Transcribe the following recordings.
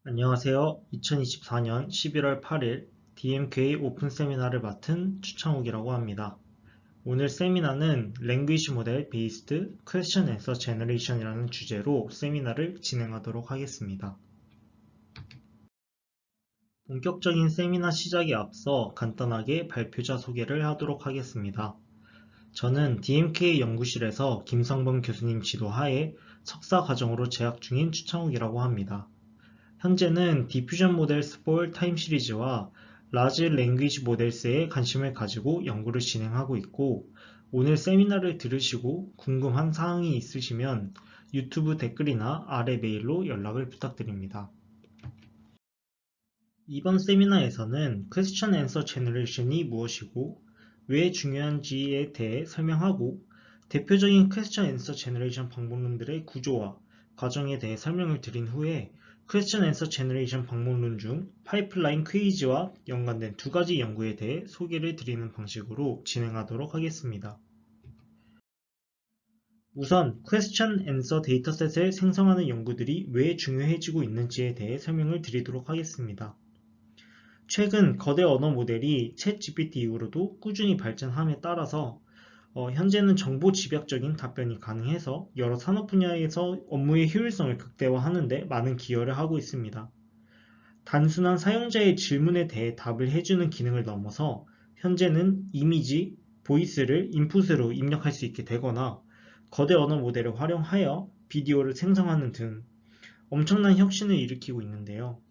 안녕하세요. 2024년 11월 8일 DMK 오픈 세미나를 맡은 추창욱이라고 합니다. 오늘 세미나는 Language Model Based Question Answer Generation이라는 주제로 세미나를 진행하도록 하겠습니다. 본격적인 세미나 시작에 앞서 간단하게 발표자 소개를 하도록 하겠습니다. 저는 DMK 연구실에서 김성범 교수님 지도하에 석사 과정으로 재학 중인 추창욱이라고 합니다. 현재는 디퓨전 모델스 for 타임 시리즈와 라지 랭귀지 모델스에 관심을 가지고 연구를 진행하고 있고, 오늘 세미나를 들으시고 궁금한 사항이 있으시면 유튜브 댓글이나 아래 메일로 연락을 부탁드립니다. 이번 세미나에서는 Question Answer Generation이 무엇이고 왜 중요한지에 대해 설명하고, 대표적인 Question Answer Generation 방법론들의 구조와 과정에 대해 설명을 드린 후에 Question Answer Generation 방법론 중 파이프라인 퀴즈와 연관된 두 가지 연구에 대해 소개를 드리는 방식으로 진행하도록 하겠습니다. 우선 Question Answer 데이터셋을 생성하는 연구들이 왜 중요해지고 있는지에 대해 설명을 드리도록 하겠습니다. 최근 거대 언어 모델이 챗GPT 이후로도 꾸준히 발전함에 따라서 현재는 정보 집약적인 답변이 가능해서 여러 산업 분야에서 업무의 효율성을 극대화하는 데 많은 기여를 하고 있습니다. 단순한 사용자의 질문에 대해 답을 해주는 기능을 넘어서 현재는 이미지, 보이스를 인풋으로 입력할 수 있게 되거나 거대 언어 모델을 활용하여 비디오를 생성하는 등 엄청난 혁신을 일으키고 있는데요.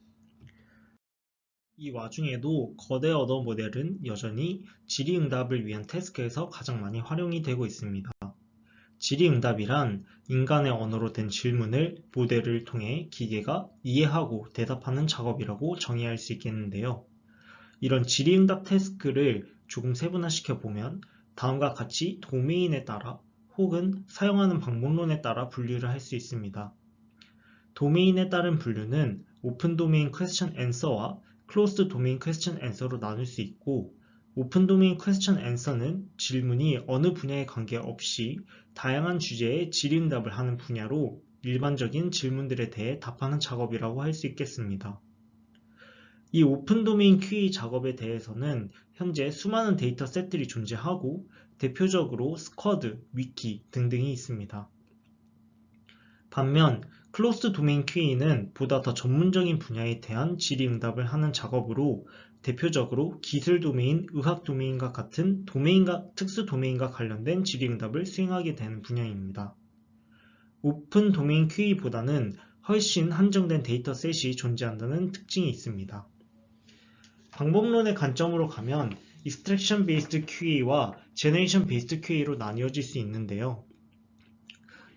이 와중에도 거대 언어 모델은 여전히 질의응답을 위한 태스크에서 가장 많이 활용이 되고 있습니다. 질의응답이란 인간의 언어로 된 질문을 모델을 통해 기계가 이해하고 대답하는 작업이라고 정의할 수 있겠는데요. 이런 질의응답 태스크를 조금 세분화시켜 보면 다음과 같이 도메인에 따라 혹은 사용하는 방법론에 따라 분류를 할 수 있습니다. 도메인에 따른 분류는 오픈 도메인 퀘스천 앤서와 클로스드 도메인 퀘스천 앤서로 나눌 수 있고, 오픈 도메인 퀘스천 앤서는 질문이 어느 분야에 관계없이 다양한 주제에 질의응답을 하는 분야로 일반적인 질문들에 대해 답하는 작업이라고 할 수 있겠습니다. 이 오픈 도메인 QA 작업에 대해서는 현재 수많은 데이터 셋들이 존재하고 대표적으로 스쿼드, 위키 등등이 있습니다. 반면 클로스드 도메인 QA는 보다 더 전문적인 분야에 대한 질의응답을 하는 작업으로 대표적으로 기술 도메인, 의학 도메인과 같은 특수 도메인과 관련된 질의응답을 수행하게 되는 분야입니다. 오픈 도메인 QA보다는 훨씬 한정된 데이터셋이 존재한다는 특징이 있습니다. 방법론의 관점으로 가면 Extraction Based QA와 Generation Based QA로 나뉘어질 수 있는데요.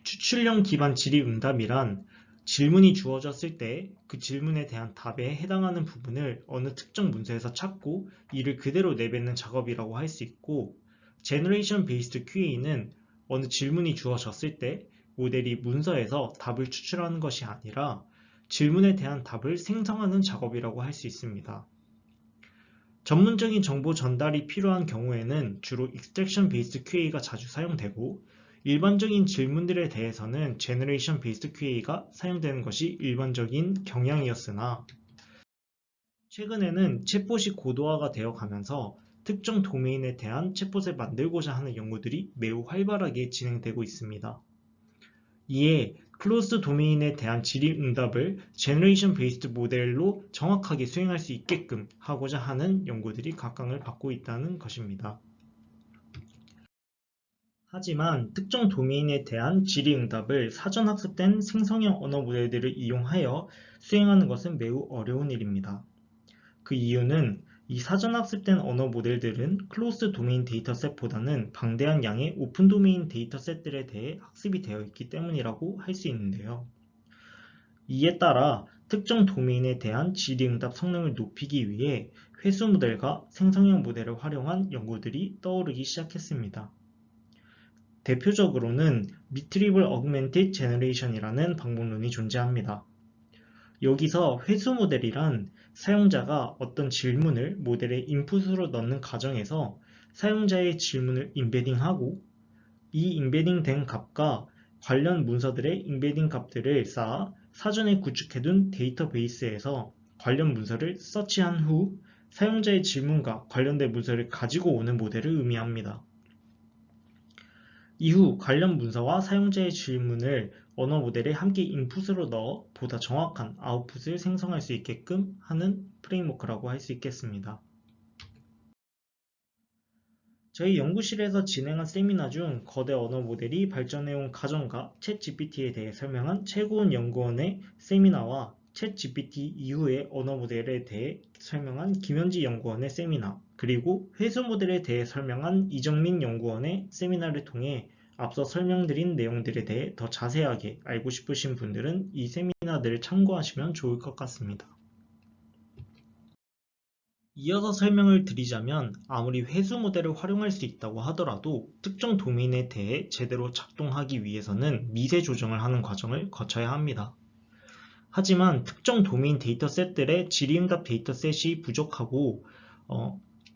추출형 기반 질의응답이란 질문이 주어졌을 때 그 질문에 대한 답에 해당하는 부분을 어느 특정 문서에서 찾고 이를 그대로 내뱉는 작업이라고 할 수 있고, Generation Based QA는 어느 질문이 주어졌을 때 모델이 문서에서 답을 추출하는 것이 아니라 질문에 대한 답을 생성하는 작업이라고 할 수 있습니다. 전문적인 정보 전달이 필요한 경우에는 주로 Extraction Based QA가 자주 사용되고, 일반적인 질문들에 대해서는 Generation Based QA가 사용되는 것이 일반적인 경향이었으나, 최근에는 챗봇이 고도화가 되어 가면서 특정 도메인에 대한 챗봇을 만들고자 하는 연구들이 매우 활발하게 진행되고 있습니다. 이에 클로스드 도메인에 대한 질의응답을 제너레이션 베이스드 모델로 정확하게 수행할 수 있게끔 하고자 하는 연구들이 각광을 받고 있다는 것입니다. 하지만 특정 도메인에 대한 질의응답을 사전 학습된 생성형 언어 모델들을 이용하여 수행하는 것은 매우 어려운 일입니다. 그 이유는 이 사전 학습된 언어 모델들은 클로스 도메인 데이터셋보다는 방대한 양의 오픈 도메인 데이터셋들에 대해 학습이 되어 있기 때문이라고 할 수 있는데요. 이에 따라 특정 도메인에 대한 질의응답 성능을 높이기 위해 회수 모델과 생성형 모델을 활용한 연구들이 떠오르기 시작했습니다. 대표적으로는 Retrieval Augmented Generation이라는 방법론이 존재합니다. 여기서 회수 모델이란 사용자가 어떤 질문을 모델의 인풋으로 넣는 과정에서 사용자의 질문을 임베딩하고 이 임베딩된 값과 관련 문서들의 임베딩 값들을 쌓아 사전에 구축해둔 데이터베이스에서 관련 문서를 서치한 후 사용자의 질문과 관련된 문서를 가지고 오는 모델을 의미합니다. 이후 관련 문서와 사용자의 질문을 언어 모델에 함께 인풋으로 넣어 보다 정확한 아웃풋을 생성할 수 있게끔 하는 프레임워크라고 할 수 있겠습니다. 저희 연구실에서 진행한 세미나 중 거대 언어 모델이 발전해온 과정과 챗GPT에 대해 설명한 최고원 연구원의 세미나와 챗GPT 이후의 언어 모델에 대해 설명한 김현지 연구원의 세미나, 그리고 회수 모델에 대해 설명한 이정민 연구원의 세미나를 통해 앞서 설명드린 내용들에 대해 더 자세하게 알고 싶으신 분들은 이 세미나들을 참고하시면 좋을 것 같습니다. 이어서 설명을 드리자면 아무리 회수 모델을 활용할 수 있다고 하더라도 특정 도메인에 대해 제대로 작동하기 위해서는 미세 조정을 하는 과정을 거쳐야 합니다. 하지만 특정 도메인 데이터셋들의 질의응답 데이터셋이 부족하고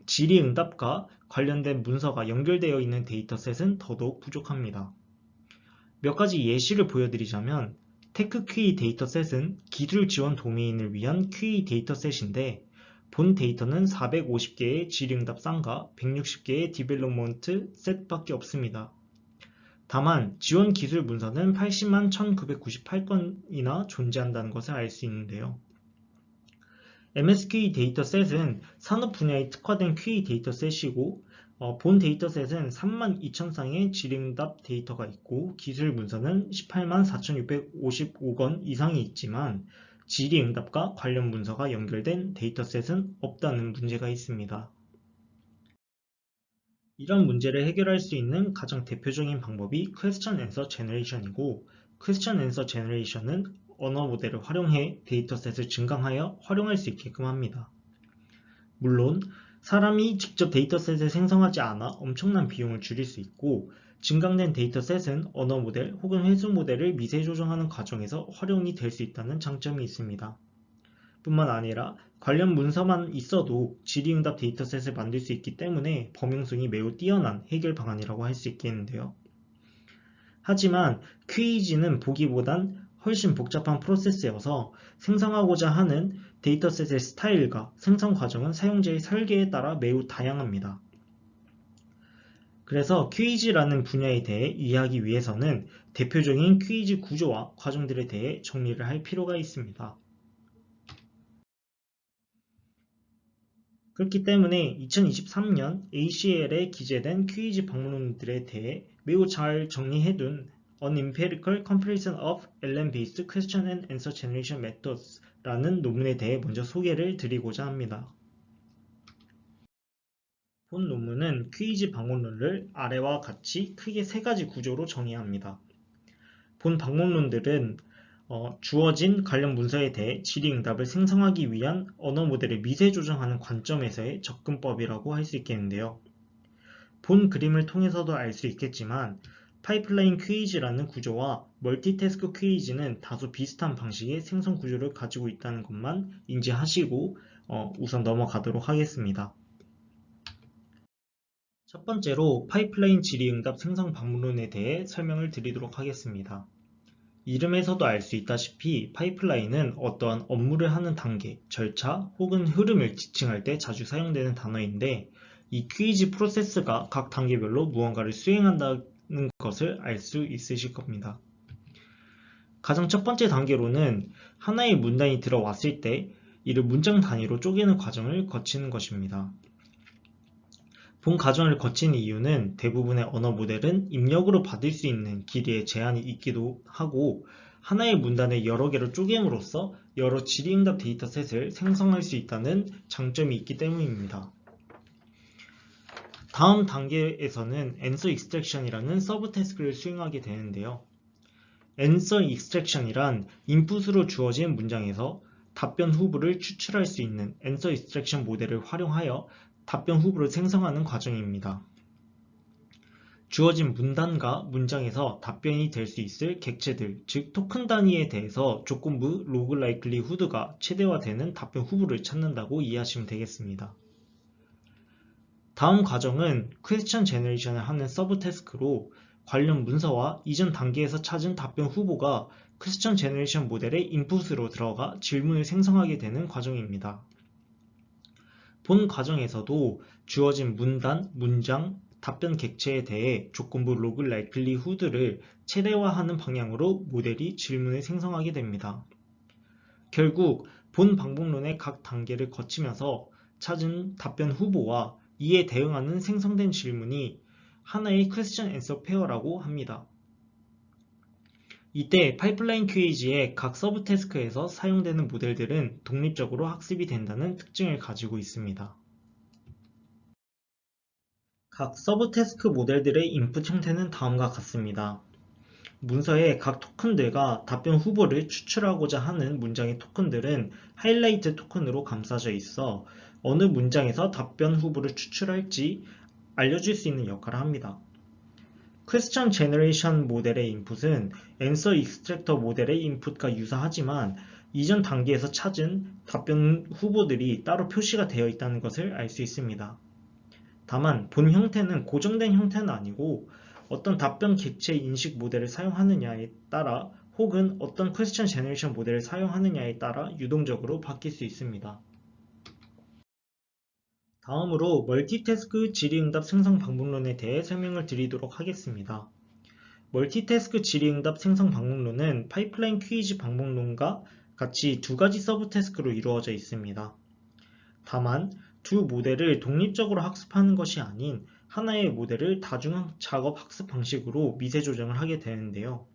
질의응답과 관련된 문서가 연결되어 있는 데이터셋은 더더욱 부족합니다. 몇 가지 예시를 보여드리자면 테크QA 데이터셋은 기술 지원 도메인을 위한 QA 데이터셋인데 본 데이터는 450개의 질의응답 쌍과 160개의 디벨롭먼트 셋밖에 없습니다. 다만 지원 기술 문서는 80만 1998건이나 존재한다는 것을 알 수 있는데요. MSQA 데이터셋은 산업 분야에 특화된 QA 데이터셋이고 본 데이터셋은 3만 2천 쌍의 질의응답 데이터가 있고 기술 문서는 18만 4,655건 이상이 있지만 질의응답과 관련 문서가 연결된 데이터셋은 없다는 문제가 있습니다. 이런 문제를 해결할 수 있는 가장 대표적인 방법이 Question Answer Generation이고 Question Answer Generation은 언어 모델을 활용해 데이터셋을 증강하여 활용할 수 있게끔 합니다. 물론 사람이 직접 데이터셋을 생성하지 않아 엄청난 비용을 줄일 수 있고 증강된 데이터셋은 언어 모델 혹은 회수 모델을 미세 조정하는 과정에서 활용이 될 수 있다는 장점이 있습니다. 뿐만 아니라 관련 문서만 있어도 질의응답 데이터셋을 만들 수 있기 때문에 범용성이 매우 뛰어난 해결 방안이라고 할 수 있겠는데요. 하지만 QA는 보기보단 훨씬 복잡한 프로세스여서 생성하고자 하는 데이터셋의 스타일과 생성 과정은 사용자의 설계에 따라 매우 다양합니다. 그래서 QA라는 분야에 대해 이해하기 위해서는 대표적인 QA 구조와 과정들에 대해 정리를 할 필요가 있습니다. 그렇기 때문에 2023년 ACL에 기재된 QA 방문론들에 대해 매우 잘 정리해둔 An Empirical Comparison of LM-Based Question and Answer Generation Methods 라는 논문에 대해 먼저 소개를 드리고자 합니다. 본 논문은 QA 방문론을 아래와 같이 크게 세 가지 구조로 정의합니다. 본 방문론들은 주어진 관련 문서에 대해 질의응답을 생성하기 위한 언어 모델을 미세 조정하는 관점에서의 접근법이라고 할 수 있겠는데요. 본 그림을 통해서도 알 수 있겠지만 파이프라인 QA라는 구조와 멀티태스크 QA는 다소 비슷한 방식의 생성 구조를 가지고 있다는 것만 인지하시고 우선 넘어가도록 하겠습니다. 첫 번째로 파이프라인 질의응답 생성 방문론에 대해 설명을 드리도록 하겠습니다. 이름에서도 알 수 있다시피 파이프라인은 어떠한 업무를 하는 단계, 절차 혹은 흐름을 지칭할 때 자주 사용되는 단어인데 이 QA 프로세스가 각 단계별로 무언가를 수행한다는 것을 알 수 있으실 겁니다. 가장 첫 번째 단계로는 하나의 문단이 들어왔을 때 이를 문장 단위로 쪼개는 과정을 거치는 것입니다. 본 과정을 거치는 이유는 대부분의 언어 모델은 입력으로 받을 수 있는 길이의 제한이 있기도 하고 하나의 문단을 여러 개로 쪼갰으로써 여러 질의응답 데이터셋을 생성할 수 있다는 장점이 있기 때문입니다. 다음 단계에서는 Answer Extraction이라는 서브 태스크를 수행하게 되는데요. Answer Extraction이란 인풋으로 주어진 문장에서 답변 후보를 추출할 수 있는 Answer Extraction 모델을 활용하여 답변 후보를 생성하는 과정입니다. 주어진 문단과 문장에서 답변이 될 수 있을 객체들, 즉 토큰 단위에 대해서 조건부 로그 라이클리후드가 최대화되는 답변 후보를 찾는다고 이해하시면 되겠습니다. 다음 과정은 퀘스천 제너레이션을 하는 서브 태스크로 관련 문서와 이전 단계에서 찾은 답변 후보가 퀘스천 제너레이션 모델의 인풋으로 들어가 질문을 생성하게 되는 과정입니다. 본 과정에서도 주어진 문단, 문장, 답변 객체에 대해 조건부 로그 라이클리후드를 최대화하는 방향으로 모델이 질문을 생성하게 됩니다. 결국 본 방법론의 각 단계를 거치면서 찾은 답변 후보와 이에 대응하는 생성된 질문이 하나의 퀘스천 앤서 페어라고 합니다. 이때 파이프라인 QAG의 각 서브 태스크에서 사용되는 모델들은 독립적으로 학습이 된다는 특징을 가지고 있습니다. 각 서브 태스크 모델들의 인풋 형태는 다음과 같습니다. 문서의 각 토큰들과 답변 후보를 추출하고자 하는 문장의 토큰들은 하이라이트 토큰으로 감싸져 있어 어느 문장에서 답변 후보를 추출할지 알려줄 수 있는 역할을 합니다. 퀘스천 제너레이션 모델의 인풋은 앤서 익스트랙터 모델의 인풋과 유사하지만 이전 단계에서 찾은 답변 후보들이 따로 표시가 되어 있다는 것을 알 수 있습니다. 다만 본 형태는 고정된 형태는 아니고 어떤 답변 객체 인식 모델을 사용하느냐에 따라 혹은 어떤 퀘스천 제너레이션 모델을 사용하느냐에 따라 유동적으로 바뀔 수 있습니다. 다음으로 멀티태스크 질의응답 생성 방법론에 대해 설명을 드리도록 하겠습니다. 멀티태스크 질의응답 생성 방법론은 파이프라인 퀴즈 방법론과 같이 두 가지 서브 태스크로 이루어져 있습니다. 다만 두 모델을 독립적으로 학습하는 것이 아닌 하나의 모델을 다중 작업 학습 방식으로 미세 조정을 하게 되는데요.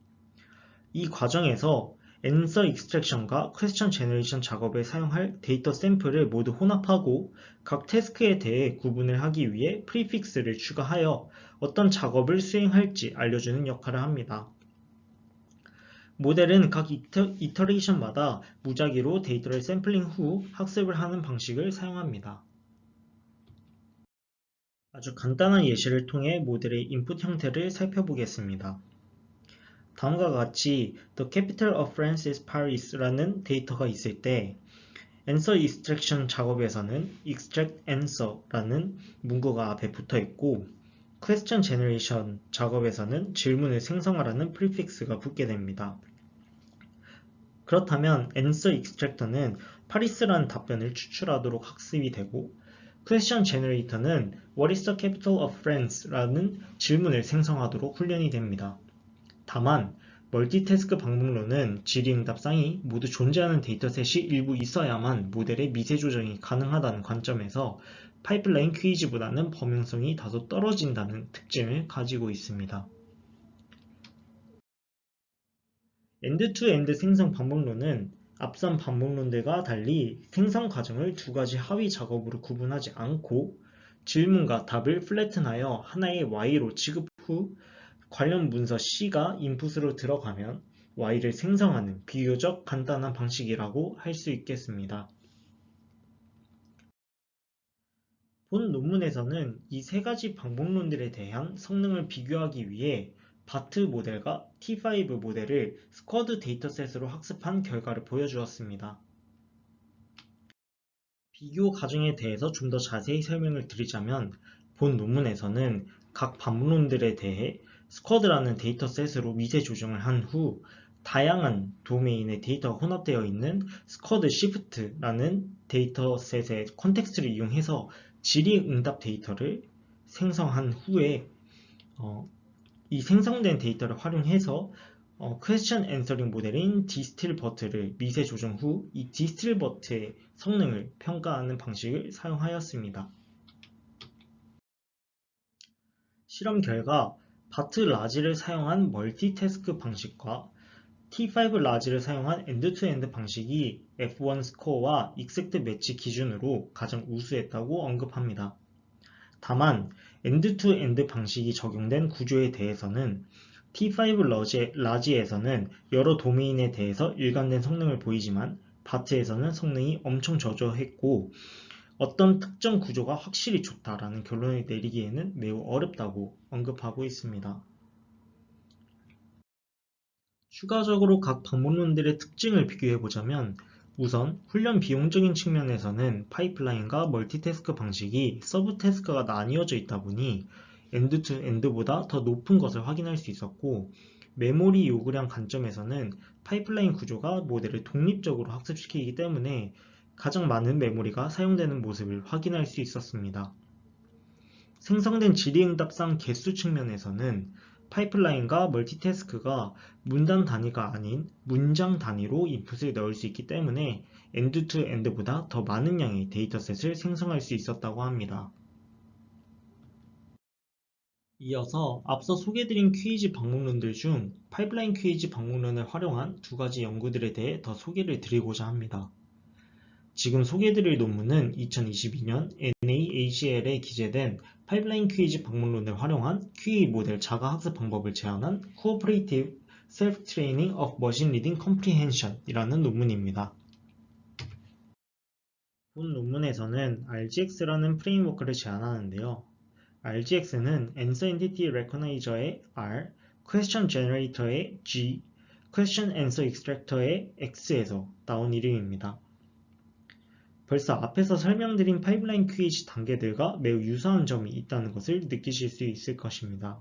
이 과정에서 앤서 익스트랙션과 퀘스천 제너레이션 작업에 사용할 데이터 샘플을 모두 혼합하고 각 태스크에 대해 구분을 하기 위해 프리픽스를 추가하여 어떤 작업을 수행할지 알려주는 역할을 합니다. 모델은 각 이터레이션마다 무작위로 데이터를 샘플링 후 학습을 하는 방식을 사용합니다. 아주 간단한 예시를 통해 모델의 인풋 형태를 살펴보겠습니다. 다음과 같이 The capital of France is Paris라는 데이터가 있을 때 answer extraction 작업에서는 extract answer라는 문구가 앞에 붙어 있고 question generation 작업에서는 질문을 생성하라는 prefix가 붙게 됩니다. 그렇다면 answer extractor는 파리스라는 답변을 추출하도록 학습이 되고 question generator는 What is the capital of France?라는 질문을 생성하도록 훈련이 됩니다. 다만 멀티태스크 방법론은 질의응답상이 모두 존재하는 데이터셋이 일부 있어야만 모델의 미세 조정이 가능하다는 관점에서 파이프라인 퀴즈보다는 범용성이 다소 떨어진다는 특징을 가지고 있습니다. 엔드-투-엔드 생성 방법론은 앞선 방법론들과 달리 생성 과정을 두 가지 하위 작업으로 구분하지 않고 질문과 답을 플래튼하여 하나의 Y로 취급 후 관련 문서 C가 인풋으로 들어가면 Y를 생성하는 비교적 간단한 방식이라고 할 수 있겠습니다. 본 논문에서는 이 세 가지 방법론들에 대한 성능을 비교하기 위해 바트 모델과 T5 모델을 스쿼드 데이터셋으로 학습한 결과를 보여주었습니다. 비교 과정에 대해서 좀 더 자세히 설명을 드리자면 본 논문에서는 각 방법론들에 대해 스쿼드라는 데이터셋으로 미세 조정을 한 후 다양한 도메인의 데이터가 혼합되어 있는 스쿼드 시프트라는 데이터셋의 컨텍스트를 이용해서 질의응답 데이터를 생성한 후에 이 생성된 데이터를 활용해서 퀘스천 앤서링 모델인 디스틸버트를 미세 조정 후 이 디스틸버트의 성능을 평가하는 방식을 사용하였습니다. 실험 결과 바트 라지를 사용한 멀티태스크 방식과 T5 라지를 사용한 엔드-투-엔드 방식이 F1 스코어와 익색트 매치 기준으로 가장 우수했다고 언급합니다. 다만 엔드-투-엔드 방식이 적용된 구조에 대해서는 T5 라지에서는 여러 도메인에 대해서 일관된 성능을 보이지만 바트에서는 성능이 엄청 저조했고 어떤 특정 구조가 확실히 좋다라는 결론을 내리기에는 매우 어렵다고 언급하고 있습니다. 추가적으로 각 방법론들의 특징을 비교해보자면 우선 훈련 비용적인 측면에서는 파이프라인과 멀티태스크 방식이 서브 태스크가 나뉘어져 있다 보니 엔드-투-엔드보다 더 높은 것을 확인할 수 있었고, 메모리 요구량 관점에서는 파이프라인 구조가 모델을 독립적으로 학습시키기 때문에 가장 많은 메모리가 사용되는 모습을 확인할 수 있었습니다. 생성된 질의응답상 개수 측면에서는 파이프라인과 멀티태스크가 문단 단위가 아닌 문장 단위로 인풋을 넣을 수 있기 때문에 엔드-투-엔드보다 더 많은 양의 데이터셋을 생성할 수 있었다고 합니다. 이어서 앞서 소개드린 퀴즈 방법론들 중 파이프라인 퀴즈 방법론을 활용한 두 가지 연구들에 대해 더 소개를 드리고자 합니다. 지금 소개드릴 논문은 2022년 NAACL에 기재된 파이프라인 퀴즈 방법론을 활용한 QE 모델 자가학습 방법을 제안한 Cooperative Self-Training of Machine Reading Comprehension 이라는 논문입니다. 본 논문에서는 RGX라는 프레임워크를 제안하는데요. RGX는 Answer Entity Recognition의 R, Question Generator의 G, Question Answer Extractor의 X에서 나온 이름입니다. 벌써 앞에서 설명드린 파이프라인 퀴즈 단계들과 매우 유사한 점이 있다는 것을 느끼실 수 있을 것입니다.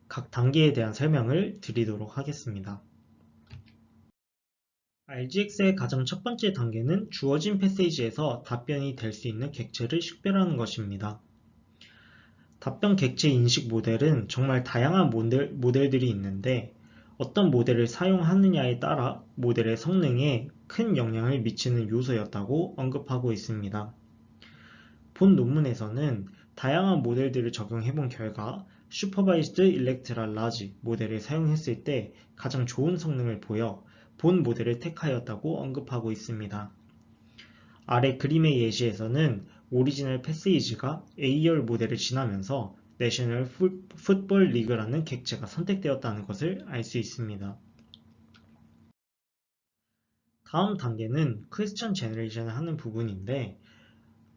각 단계에 대한 설명을 드리도록 하겠습니다. RGX의 가장 첫 번째 단계는 주어진 패세이지에서 답변이 될 수 있는 객체를 식별하는 것입니다. 답변 객체 인식 모델은 정말 다양한 모델들이 있는데 어떤 모델을 사용하느냐에 따라 모델의 성능에 큰 영향을 미치는 요소였다고 언급하고 있습니다. 본 논문에서는 다양한 모델들을 적용해본 결과 슈퍼바이즈드 일렉트라 라지 모델을 사용했을 때 가장 좋은 성능을 보여 본 모델을 택하였다고 언급하고 있습니다. 아래 그림의 예시에서는 오리지널 패세이지가 A열 모델을 지나면서 내셔널 풋볼 리그라는 객체가 선택되었다는 것을 알 수 있습니다. 다음 단계는 퀘스천 제너레이션을 하는 부분인데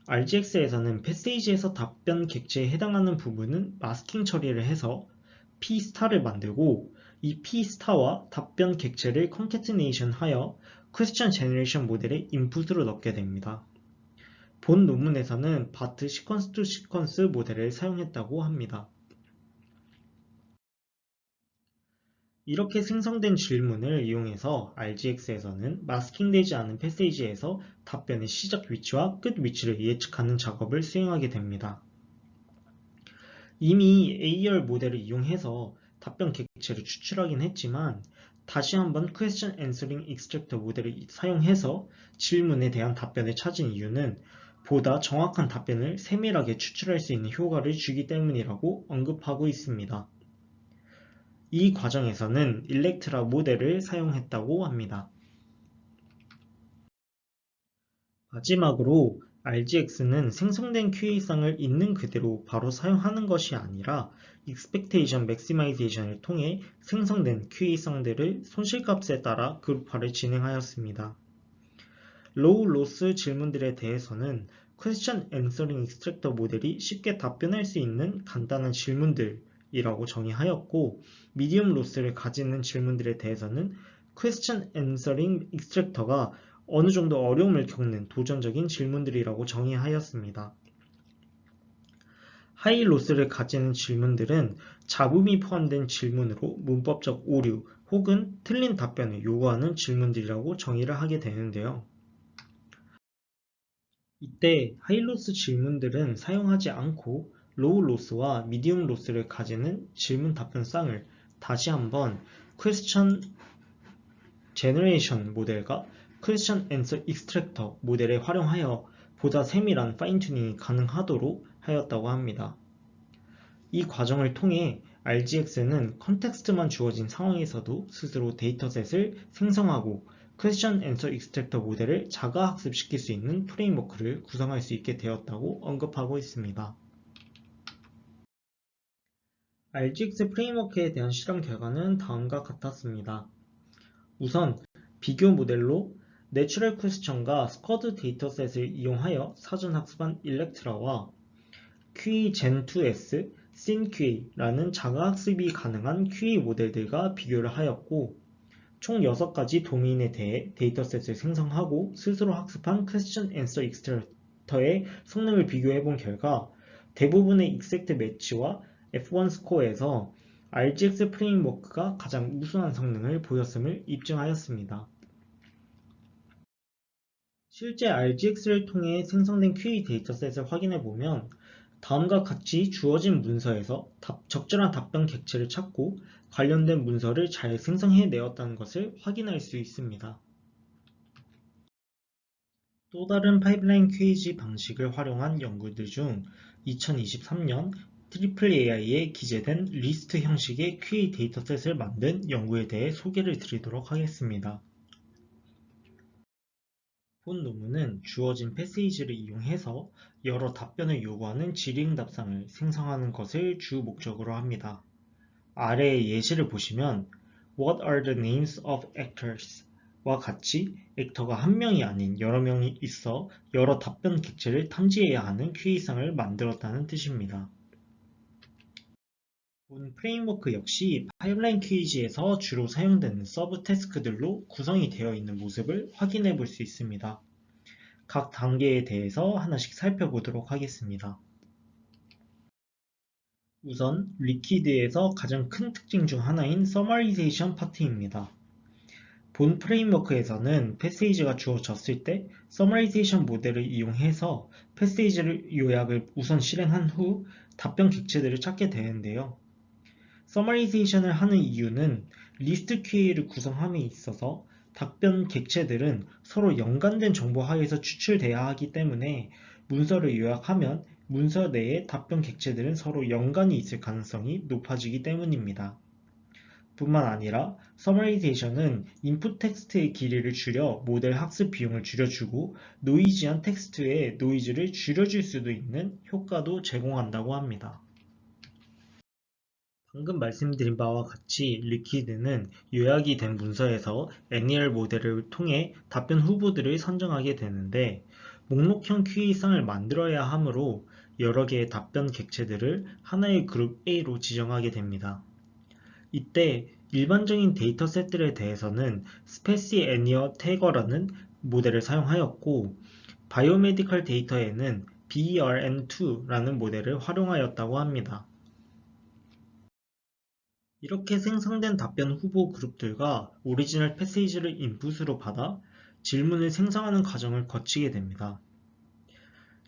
RGX에서는 패세이지에서 답변 객체에 해당하는 부분은 마스킹 처리를 해서 P*를 만들고 이 P*와 답변 객체를 컨캐티네이션 하여 퀘스천 제너레이션 모델의 인풋으로 넣게 됩니다. 본 논문에서는 바트 시퀀스 투 시퀀스 모델을 사용했다고 합니다. 이렇게 생성된 질문을 이용해서 RGX에서는 마스킹되지 않은 패세이지에서 답변의 시작 위치와 끝 위치를 예측하는 작업을 수행하게 됩니다. 이미 A열 모델을 이용해서 답변 객체를 추출하긴 했지만 다시 한번 Question Answering Extractor 모델을 사용해서 질문에 대한 답변을 찾은 이유는 보다 정확한 답변을 세밀하게 추출할 수 있는 효과를 주기 때문이라고 언급하고 있습니다. 이 과정에서는 일렉트라 모델을 사용했다고 합니다. 마지막으로 RGX는 생성된 QA상을 있는 그대로 바로 사용하는 것이 아니라 Expectation Maximization을 통해 생성된 QA상들을 손실값에 따라 그룹화를 진행하였습니다. 로우 로스 질문들에 대해서는 Question Answering Extractor 모델이 쉽게 답변할 수 있는 간단한 질문들이라고 정의하였고 미디엄 로스를 가지는 질문들에 대해서는 Question Answering Extractor가 어느 정도 어려움을 겪는 도전적인 질문들이라고 정의하였습니다. 하이 로스를 가지는 질문들은 잡음이 포함된 질문으로 문법적 오류 혹은 틀린 답변을 요구하는 질문들이라고 정의를 하게 되는데요. 이때 하이로스 질문들은 사용하지 않고 로우 로스와 미디움 로스를 가지는 질문 답변쌍을 다시 한번 Question Generation 모델과 Question Answer Extractor 모델에 활용하여 보다 세밀한 파인튜닝이 가능하도록 하였다고 합니다. 이 과정을 통해 RGX는 컨텍스트만 주어진 상황에서도 스스로 데이터셋을 생성하고 Question Answer Extractor 모델을 자가학습시킬 수 있는 프레임워크를 구성할 수 있게 되었다고 언급하고 있습니다. RGX 프레임워크에 대한 실험 결과는 다음과 같았습니다. 우선 비교 모델로 내추럴 퀘스천과 스쿼드 데이터셋을 이용하여 사전 학습한 일렉트라와 QEGen2S, SynQA라는 자가학습이 가능한 QA 모델들과 비교를 하였고 총 6가지 도메인에 대해 데이터셋을 생성하고 스스로 학습한 Question Answer Extractor의 성능을 비교해본 결과 대부분의 exact match와 F1 스코어에서 RGX 프레임워크가 가장 우수한 성능을 보였음을 입증하였습니다. 실제 RGX를 통해 생성된 QA 데이터셋을 확인해보면 다음과 같이 주어진 문서에서 적절한 답변 객체를 찾고 관련된 문서를 잘 생성해내었다는 것을 확인할 수 있습니다. 또 다른 파이프라인 QAG 방식을 활용한 연구들 중 2023년 AAAI에 기재된 리스트 형식의 QA 데이터셋을 만든 연구에 대해 소개를 드리도록 하겠습니다. 본 논문은 주어진 패세이지를 이용해서 여러 답변을 요구하는 질의응답상을 생성하는 것을 주 목적으로 합니다. 아래의 예시를 보시면 What are the names of actors? 와 같이 액터가 한 명이 아닌 여러 명이 있어 여러 답변 객체를 탐지해야 하는 QA상을 만들었다는 뜻입니다. 본 프레임워크 역시 파이프라인 QAG에서 주로 사용되는 서브 태스크들로 구성이 되어 있는 모습을 확인해 볼 수 있습니다. 각 단계에 대해서 하나씩 살펴보도록 하겠습니다. 우선 리퀴드에서 가장 큰 특징 중 하나인 서머리제이션 파트입니다. 본 프레임워크에서는 패세이지가 주어졌을 때 서머리제이션 모델을 이용해서 패세이지를 요약을 우선 실행한 후 답변 객체들을 찾게 되는데요. 서머리제이션을 하는 이유는 리스트 QA를 구성함에 있어서 답변 객체들은 서로 연관된 정보 하에서 추출돼야 하기 때문에 문서를 요약하면 문서 내의 답변 객체들은 서로 연관이 있을 가능성이 높아지기 때문입니다. 뿐만 아니라 서머리제이션은 인풋 텍스트의 길이를 줄여 모델 학습 비용을 줄여주고 노이지한 텍스트의 노이즈를 줄여줄 수도 있는 효과도 제공한다고 합니다. 방금 말씀드린 바와 같이 리퀴드는 요약이 된 문서에서 NER 모델을 통해 답변 후보들을 선정하게 되는데 목록형 QA상을 만들어야 하므로 여러 개의 답변 객체들을 하나의 그룹 A로 지정하게 됩니다. 이때 일반적인 데이터셋들에 대해서는 스페시 NER 태거라는 모델을 사용하였고 바이오메디컬 데이터에는 BERN2라는 모델을 활용하였다고 합니다. 이렇게 생성된 답변 후보 그룹들과 오리지널 패세이지를 인풋으로 받아 질문을 생성하는 과정을 거치게 됩니다.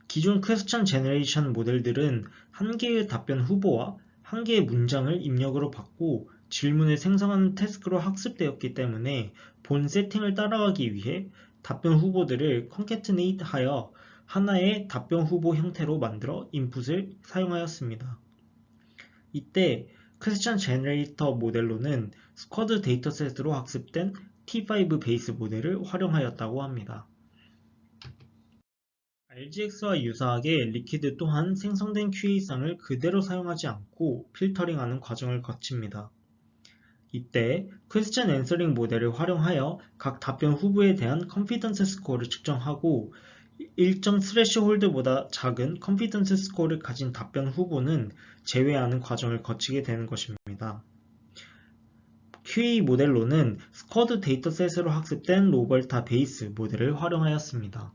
기존 퀘스천 제너레이션 모델들은 한 개의 답변 후보와 한 개의 문장을 입력으로 받고 질문을 생성하는 태스크로 학습되었기 때문에 본 세팅을 따라가기 위해 답변 후보들을 컨캐트네이트 하여 하나의 답변 후보 형태로 만들어 인풋을 사용하였습니다. 이때 퀘스천 제너레이터 모델로는 스쿼드 데이터셋으로 학습된 T5 베이스 모델을 활용하였다고 합니다. RGX와 유사하게 리퀴드 또한 생성된 QA상을 그대로 사용하지 않고 필터링하는 과정을 거칩니다. 이때 퀘스천 앤서링 모델을 활용하여 각 답변 후보에 대한 컨피던스 스코어를 측정하고 일정 스레시홀드보다 작은 컨피던스 스코어를 가진 답변 후보는 제외하는 과정을 거치게 되는 것입니다. QA 모델로는 스쿼드 데이터셋으로 학습된 로벌타 베이스 모델을 활용하였습니다.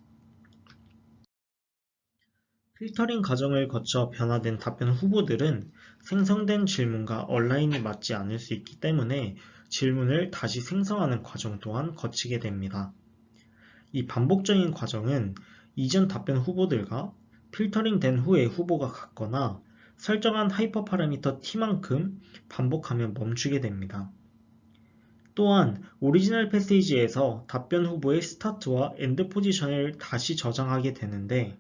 필터링 과정을 거쳐 변화된 답변 후보들은 생성된 질문과 얼라인이 맞지 않을 수 있기 때문에 질문을 다시 생성하는 과정 또한 거치게 됩니다. 이 반복적인 과정은 이전 답변 후보들과 필터링 된 후의 후보가 같거나 설정한 하이퍼 파라미터 t만큼 반복하면 멈추게 됩니다. 또한 오리지널 패세이지에서 답변 후보의 스타트와 엔드 포지션을 다시 저장하게 되는데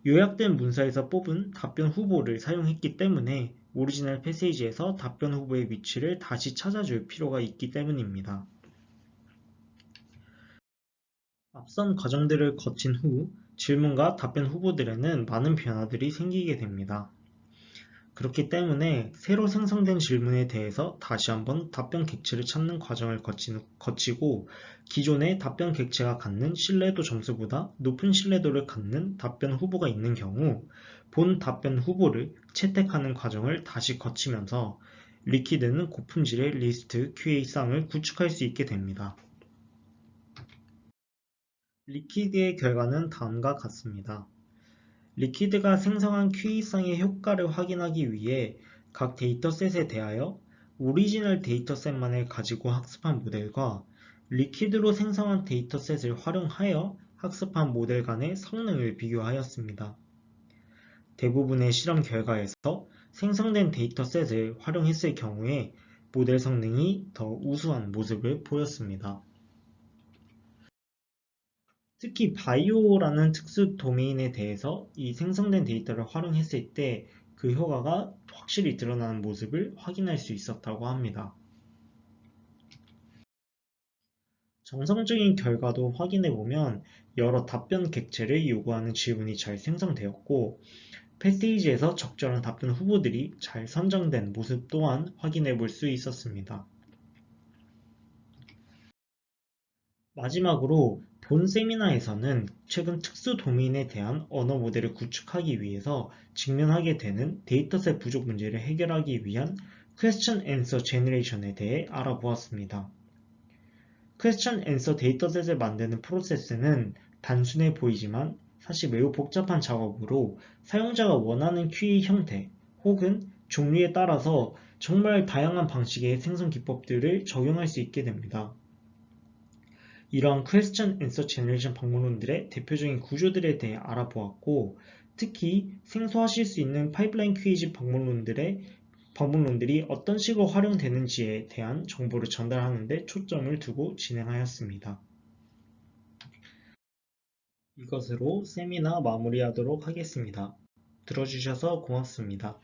요약된 문서에서 뽑은 답변 후보를 사용했기 때문에 오리지널 패세이지에서 답변 후보의 위치를 다시 찾아줄 필요가 있기 때문입니다. 앞선 과정들을 거친 후 질문과 답변 후보들에는 많은 변화들이 생기게 됩니다. 그렇기 때문에 새로 생성된 질문에 대해서 다시 한번 답변 객체를 찾는 과정을 거치고 기존의 답변 객체가 갖는 신뢰도 점수보다 높은 신뢰도를 갖는 답변 후보가 있는 경우 본 답변 후보를 채택하는 과정을 다시 거치면서 리퀴드는 고품질의 리스트 QA상을 구축할 수 있게 됩니다. 리퀴드의 결과는 다음과 같습니다. 리퀴드가 생성한 퀴이성의 효과를 확인하기 위해 각 데이터셋에 대하여 오리지널 데이터셋만을 가지고 학습한 모델과 리퀴드로 생성한 데이터셋을 활용하여 학습한 모델 간의 성능을 비교하였습니다. 대부분의 실험 결과에서 생성된 데이터셋을 활용했을 경우에 모델 성능이 더 우수한 모습을 보였습니다. 특히 바이오라는 특수 도메인에 대해서 이 생성된 데이터를 활용했을 때 그 효과가 확실히 드러나는 모습을 확인할 수 있었다고 합니다. 정성적인 결과도 확인해보면 여러 답변 객체를 요구하는 질문이 잘 생성되었고 패스테이지에서 적절한 답변 후보들이 잘 선정된 모습 또한 확인해 볼 수 있었습니다. 마지막으로 본 세미나에서는 최근 특수 도메인에 대한 언어 모델을 구축하기 위해서 직면하게 되는 데이터셋 부족 문제를 해결하기 위한 Question Answer Generation에 대해 알아보았습니다. Question Answer 데이터셋을 만드는 프로세스는 단순해 보이지만 사실 매우 복잡한 작업으로 사용자가 원하는 퀴의 형태 혹은 종류에 따라서 정말 다양한 방식의 생성 기법들을 적용할 수 있게 됩니다. 이러한 Question Answer Generation 방문론들의 대표적인 구조들에 대해 알아보았고, 특히 생소하실 수 있는 파이프라인 퀴즈 방문론들이 어떤 식으로 활용되는지에 대한 정보를 전달하는 데 초점을 두고 진행하였습니다. 이것으로 세미나 마무리하도록 하겠습니다. 들어주셔서 고맙습니다.